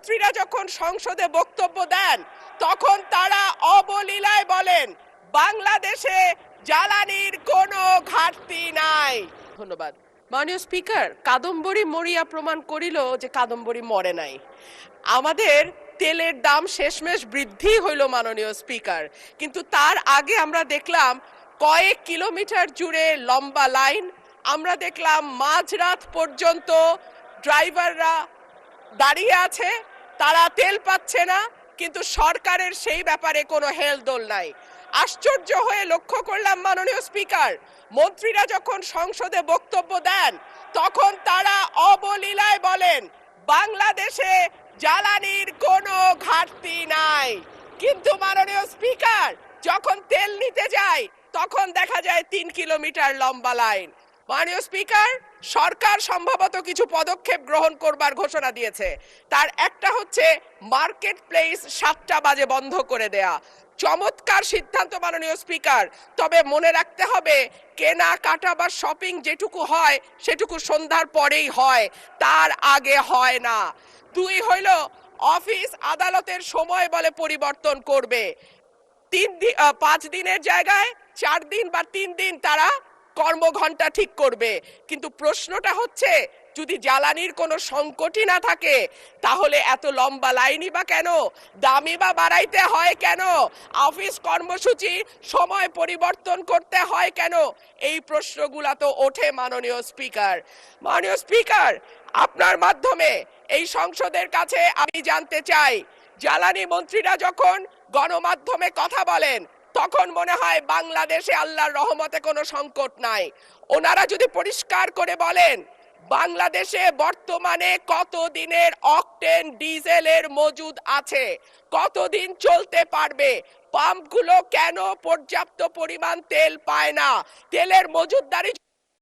মন্ত্রীরা যখন সংসদে বক্তব্য দেন তখন তারা অবলীলায় বলেন বাংলাদেশে জ্বালানির কোনো ঘাটতি নাই। ধন্যবাদ। মাননীয় স্পিকার, কাদম্বরী মরিয়া প্রমাণ করিল যে কাদম্বরী মরে নাই। আমাদের তেলের দাম শেষমেশ বৃদ্ধি হইল মাননীয় স্পিকার, কিন্তু তার আগে আমরা দেখলাম কয়েক কিলোমিটার জুড়ে লম্বা লাইন। আমরা দেখলাম মাঝরাত পর্যন্ত ড্রাইভাররা দাঁড়িয়ে আছে, তারা তেল পাচ্ছে না, কিন্তু সরকারের সেই ব্যাপারে কোনো হেলদোল নাই। আশ্চর্য হয়ে লক্ষ্য করলাম মাননীয় স্পিকার, মন্ত্রীরা যখন সংসদে বক্তব্য দেন তখন তারা অবলীলায় বলেন বাংলাদেশে জ্বালানির কোনো ঘাটতি নাই, কিন্তু মাননীয় স্পিকার যখন তেল নিতে যায় তখন দেখা যায় 3 কিলোমিটার লম্বা লাইন। মাননীয় স্পিকার, সরকার সম্ভবত কিছু পদক্ষেপ গ্রহণ করবার ঘোষণা দিয়েছে। তার একটা হচ্ছে মার্কেট প্লেস 7টা বাজে বন্ধ করে দেয়া। চমৎকার সিদ্ধান্ত মাননীয় স্পিকার, তবে মনে রাখতে হবে কেনা কাটা বা শপিং যেটুকু হয় সেটুকু সন্ধ্যার পরেই হয়, তার আগে হয় না। 2 হইল অফিস আদালতের সময় বলে পরিবর্তন করবে। 5 দিনের জায়গায় 4 দিন বা 3 দিন তারা কর্মঘণ্টা ঠিক করবে। কিন্তু প্রশ্নটা হচ্ছে যদি জ্বালানির কোনো সংকটই না থাকে তাহলে এত লম্বা লাইনই বা কেন, দামই বা বাড়াইতে হয় কেন, অফিস কর্মসূচি সময় পরিবর্তন করতে হয় কেন? এই প্রশ্নগুলো তো ওঠে মাননীয় স্পিকার। মাননীয় স্পিকার, আপনার মাধ্যমে এই সংসদের কাছে আমি জানতে চাই, জ্বালানি মন্ত্রীরা যখন গণমাধ্যমে কথা বলেন তখন মনে হয় বাংলাদেশে আল্লাহর রহমতে কোনো সংকট নাই। ওনারা যদি পরিষ্কার করে বলেন বাংলাদেশে বর্তমানে কত দিনের অকটেন ডিজেলের মজুদ আছে, কতদিন চলতে পারবে, পাম্পগুলো কেন পর্যাপ্ত পরিমাণ তেল পায় না, তেলের মজুদদারি